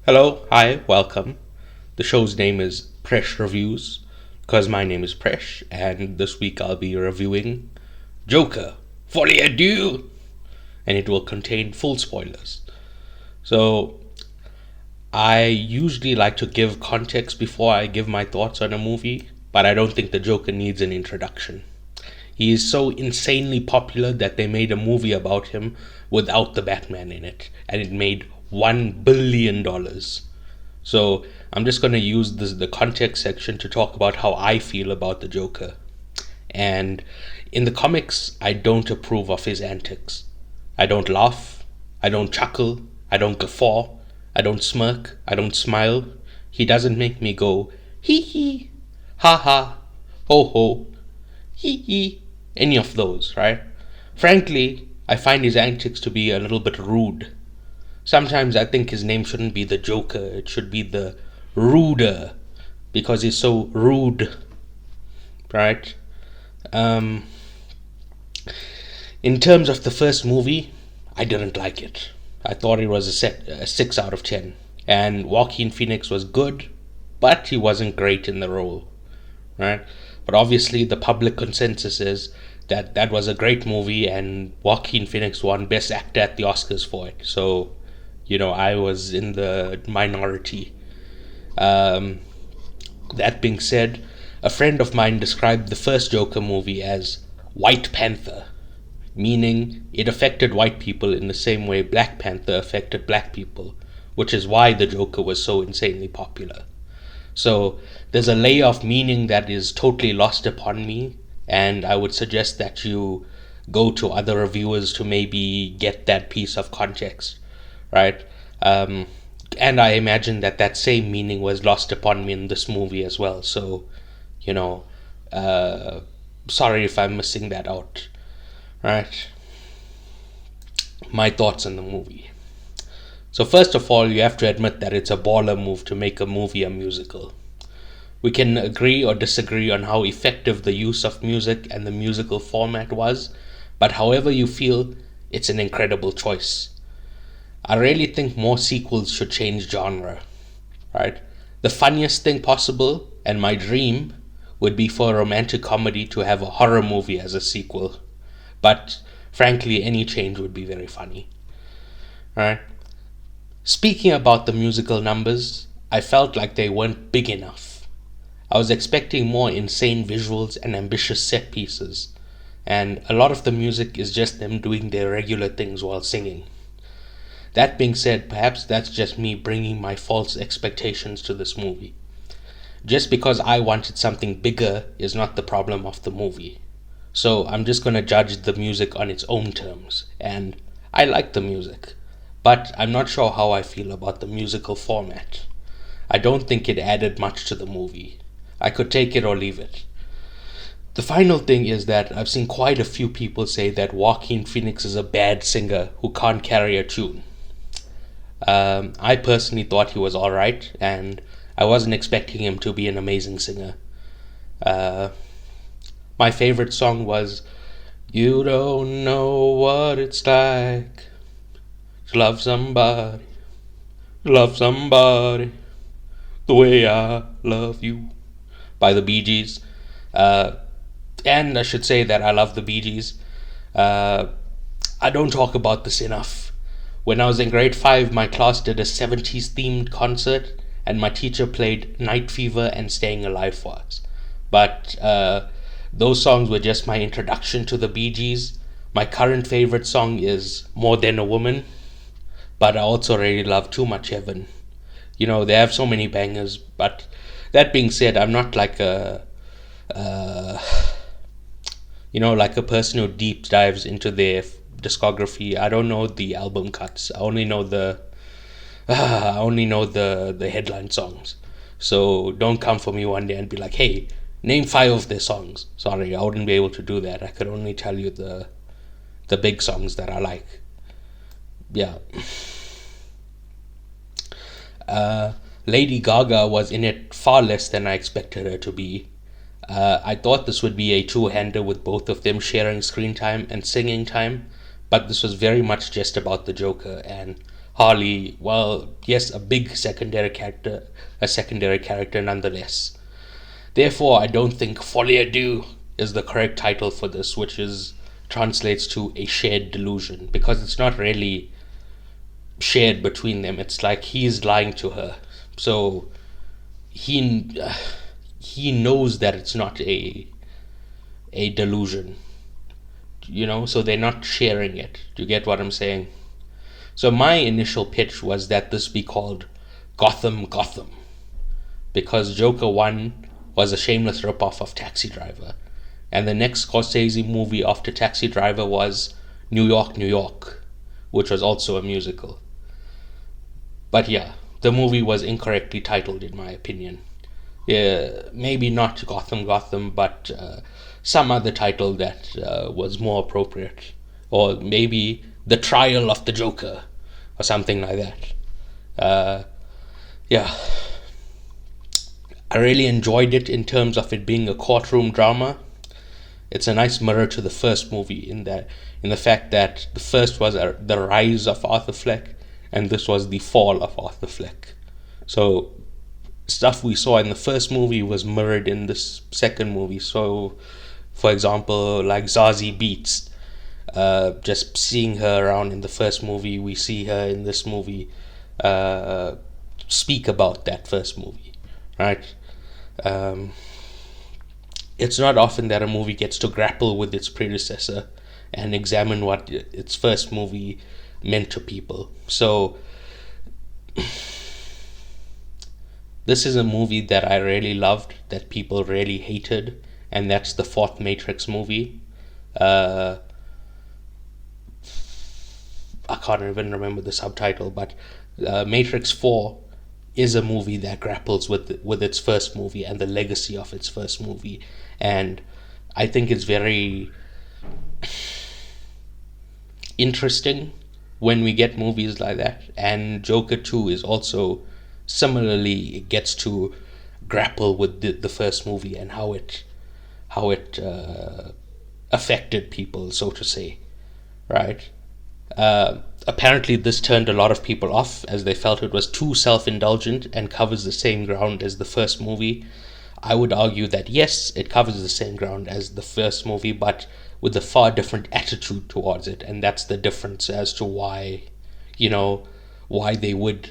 Hello, hi, welcome. The show's name is Presh Reviews because my name is Presh, and this week I'll be reviewing Joker, Folie, Deux, and it will contain full spoilers. So, I usually like to give context before I give my thoughts on a movie, but I don't think the Joker needs an introduction. He is so insanely popular that they made a movie about him without the Batman in it, and it made $1 billion. So I'm just going to use the context section to talk about how I feel about the Joker. And in the comics, I don't approve of his antics. I don't laugh. I don't chuckle. I don't guffaw. I don't smirk. I don't smile. He doesn't make me go, hee hee, ha ha, ho ho, hee hee, any of those, right? Frankly, I find his antics to be a little bit rude. Sometimes I think his name shouldn't be the Joker, it should be the Ruder, because he's so rude, right? Um, in terms of the first movie, I didn't like it. I thought it was a 6 out of 10. And Joaquin Phoenix was good, but he wasn't great in the role, right? But obviously, the public consensus is that that was a great movie, and Joaquin Phoenix won Best Actor at the Oscars for it. So, I was in the minority. Um, that being said, a friend of mine described the first Joker movie as White Panther, meaning it affected white people in the same way Black Panther affected black people, which is why the Joker was so insanely popular. So there's a layer of meaning that is totally lost upon me, and I would suggest that you go to other reviewers to maybe get that piece of context, right? Um, and I imagine that that same meaning was lost upon me in this movie as well. So, you know, uh, sorry if I'm missing that out, right? My thoughts on the movie. So first of all, you have to admit that it's a baller move to make a movie a musical. We can agree or disagree on how effective the use of music and the musical format was, but however you feel, it's an incredible choice. I really think more sequels should change genre, right? The funniest thing possible, and my dream, would be for a romantic comedy to have a horror movie as a sequel. But frankly, any change would be very funny, right? Speaking about the musical numbers, I felt like they weren't big enough. I was expecting more insane visuals and ambitious set pieces, and a lot of the music is just them doing their regular things while singing. That being said, perhaps that's just me bringing my false expectations to this movie. Just because I wanted something bigger is not the problem of the movie. So I'm just gonna judge the music on its own terms, and I like the music, but I'm not sure how I feel about the musical format. I don't think it added much to the movie. I could take it or leave it. The final thing is that I've seen quite a few people say that Joaquin Phoenix is a bad singer who can't carry a tune. I personally thought he was alright, and I wasn't expecting him to be an amazing singer. Uh, my favorite song was You Don't Know What It's Like to love somebody the way I love you by the Bee Gees. Uh, and I should say that I love the Bee Gees. Uh, I don't talk about this enough. When I was in grade 5, my class did a 70s themed concert, and my teacher played Night Fever and Staying Alive for us. But those songs were just my introduction to the Bee Gees. My current favorite song is More Than a Woman, but I also really love Too Much Heaven. They have so many bangers, but that being said, I'm not like uh, like a person who deep dives into their discography. I don't know the album cuts. I only know the headline songs. So don't come for me one day and be like, "Hey, name 5 of their songs." Sorry, I wouldn't be able to do that. I could only tell you the big songs that I like. Yeah. Lady Gaga was in it far less than I expected her to be. I thought this would be a two-hander with both of them sharing screen time and singing time, but this was very much just about the Joker, and Harley, well, yes, a secondary character nonetheless. Therefore, I don't think Folie Deux is the correct title for this, which is translates to a shared delusion, because it's not really shared between them. It's like he's lying to her, so he he knows that it's not a delusion, so they're not sharing it. Do you get what I'm saying? So my initial pitch was that this be called Gotham Gotham, because Joker 1 was a shameless ripoff of Taxi Driver, and the next Scorsese movie after Taxi Driver was New York, New York, which was also a musical. But yeah, the movie was incorrectly titled, in my opinion. Yeah, maybe not Gotham Gotham, but some other title that was more appropriate. Or maybe The Trial of the Joker, or something like that. Yeah, I really enjoyed it in terms of it being a courtroom drama. It's a nice mirror to the first movie in the fact that the first was the rise of Arthur Fleck, and this was the fall of Arthur Fleck. So stuff we saw in the first movie was mirrored in this second movie. So, for example, like Zazie Beetz, just seeing her around in the first movie, we see her in this movie speak about that first movie, right? It's not often that a movie gets to grapple with its predecessor and examine what its first movie meant to people. So, this is a movie that I really loved, that people really hated, and that's the fourth Matrix movie. I can't even remember the subtitle, but Matrix 4 is a movie that grapples with its first movie and the legacy of its first movie. And I think it's very interesting when we get movies like that. And Joker 2 is also similarly, it gets to grapple with the first movie and how it affected people, so to say, right? Apparently this turned a lot of people off, as they felt it was too self-indulgent and covers the same ground as the first movie. I would argue that yes, it covers the same ground as the first movie, but with a far different attitude towards it, and that's the difference as to why they would,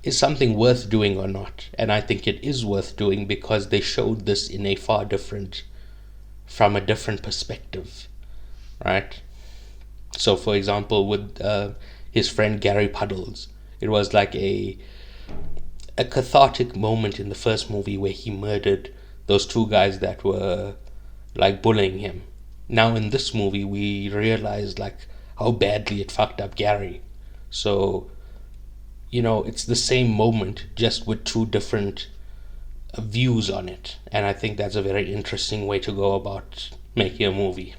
is something worth doing or not. And I think it is worth doing because they showed this in a from a different perspective, right? So, for example, with his friend Gary Puddles, it was like a cathartic moment in the first movie where he murdered those two guys that were like bullying him. Now in this movie, we realize like how badly it fucked up Gary. So, it's the same moment, just with two different views on it. And I think that's a very interesting way to go about making a movie.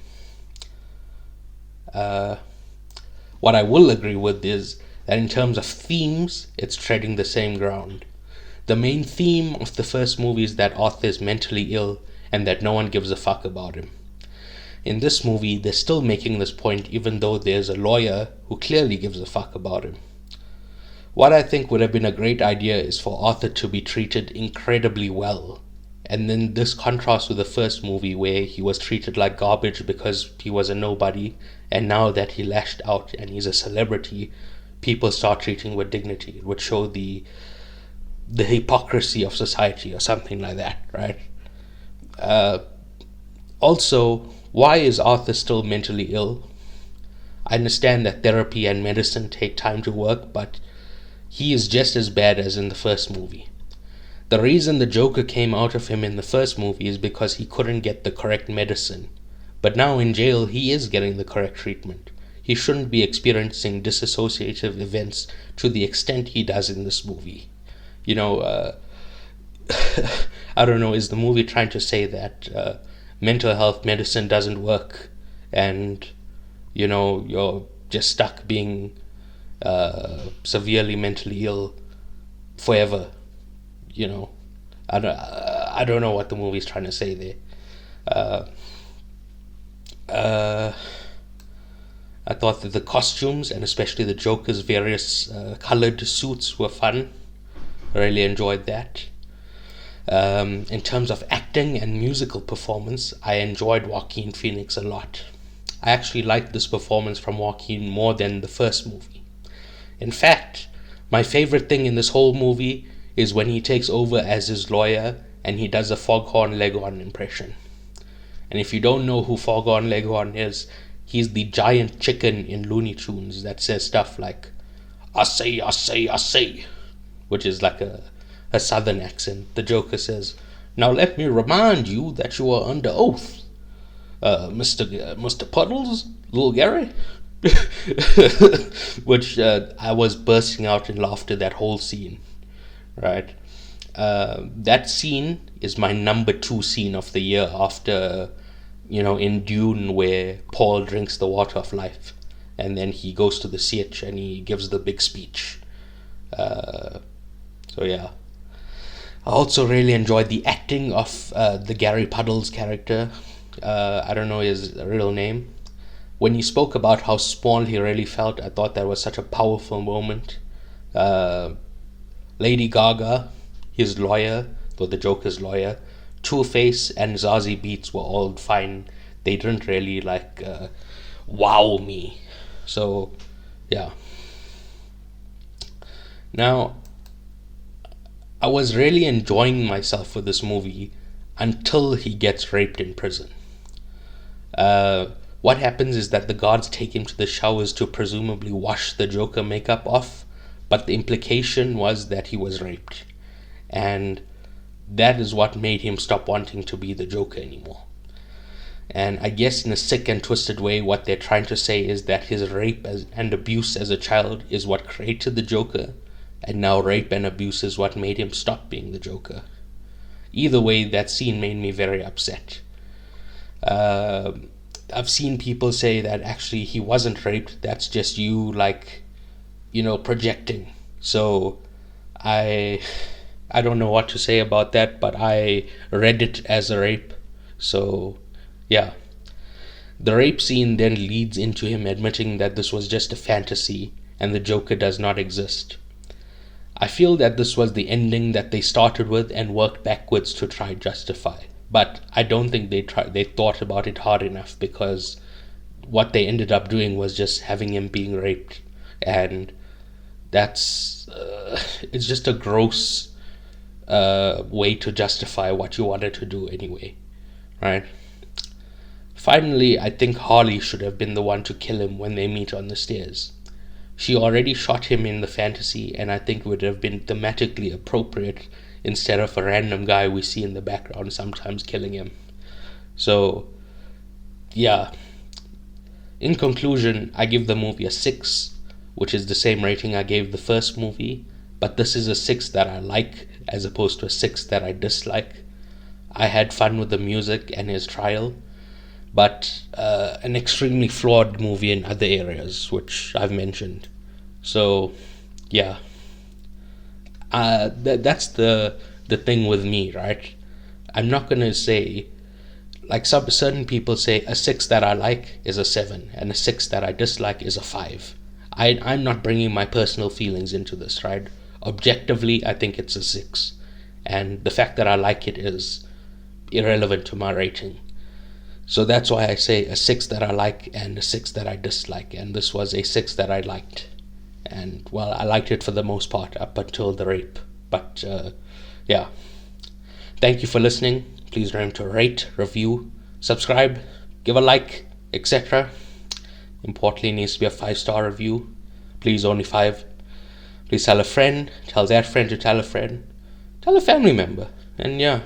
What I will agree with is that in terms of themes, it's treading the same ground. The main theme of the first movie is that Arthur is mentally ill and that no one gives a fuck about him. In this movie, they're still making this point even though there's a lawyer who clearly gives a fuck about him. What I think would have been a great idea is for Arthur to be treated incredibly well. And then this contrasts with the first movie where he was treated like garbage because he was a nobody, and now that he lashed out and he's a celebrity, people start treating him with dignity. It would show the hypocrisy of society or something like that, right? Also, why is Arthur still mentally ill? I understand that therapy and medicine take time to work, but he is just as bad as in the first movie. The reason the Joker came out of him in the first movie is because he couldn't get the correct medicine. But now in jail, he is getting the correct treatment. He shouldn't be experiencing dissociative events to the extent he does in this movie. I don't know, is the movie trying to say that mental health medicine doesn't work and, you're just stuck being severely mentally ill forever? I don't know what the movie's trying to say there. I thought that the costumes, and especially the Joker's various colored suits, were fun. I really enjoyed that. In terms of acting and musical performance, I enjoyed Joaquin Phoenix a lot. I actually liked this performance from Joaquin more than the first movie. In fact, my favorite thing in this whole movie is when he takes over as his lawyer and he does a Foghorn Leghorn impression. And if you don't know who Foghorn Leghorn is, he's the giant chicken in Looney Tunes that says stuff like, I say, I say, I say, which is like a southern accent. The Joker says, now let me remind you that you are under oath, Mr. Puddles, little Gary. Which I was bursting out in laughter that whole scene, right? That scene is my number 2 scene of the year after, in Dune, where Paul drinks the water of life and then he goes to the sietch and he gives the big speech. So yeah. I also really enjoyed the acting of the Gary Puddles character. I don't know his real name. When he spoke about how small he really felt, I thought that was such a powerful moment. Lady Gaga, his lawyer, or the Joker's lawyer, Two-Face and Zazie Beetz were all fine. They didn't really wow me. So, yeah. Now, I was really enjoying myself with this movie until he gets raped in prison. What happens is that the guards take him to the showers to presumably wash the Joker makeup off, but the implication was that he was raped. And that is what made him stop wanting to be the Joker anymore. And I guess in a sick and twisted way, what they're trying to say is that his rape and abuse as a child is what created the Joker, and now rape and abuse is what made him stop being the Joker. Either way, that scene made me very upset. I've seen people say that actually he wasn't raped, that's just you projecting. So I don't know what to say about that, but I read it as a rape. So yeah. The rape scene then leads into him admitting that this was just a fantasy and the Joker does not exist. I feel that this was the ending that they started with and worked backwards to try to justify. But I don't think they thought about it hard enough, because what they ended up doing was just having him being raped, and that's it's just a gross way to justify what you wanted to do anyway, right? Finally, I think Harley should have been the one to kill him when they meet on the stairs. She already shot him in the fantasy, and I think it would have been thematically appropriate instead of a random guy we see in the background sometimes killing him. So, yeah. In conclusion, I give the movie a 6, which is the same rating I gave the first movie, but this is a 6 that I like as opposed to a 6 that I dislike. I had fun with the music and his trial, but an extremely flawed movie in other areas, which I've mentioned. So, yeah. That's the thing with me, right? I'm not gonna say, like some certain people say, a 6 that I like is a 7 and a 6 that I dislike is a 5. I'm not bringing my personal feelings into this, right? Objectively, I think it's a 6, and the fact that I like it is irrelevant to my rating. So that's why I say a 6 that I like and a 6 that I dislike, and this was a 6 that I liked. And, well, I liked it for the most part up until the rape. But, yeah. Thank you for listening. Please remember to rate, review, subscribe, give a like, etc. Importantly, it needs to be a 5-star review. Please, only 5. Please tell a friend. Tell that friend to tell a friend. Tell a family member. And, yeah.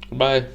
Goodbye.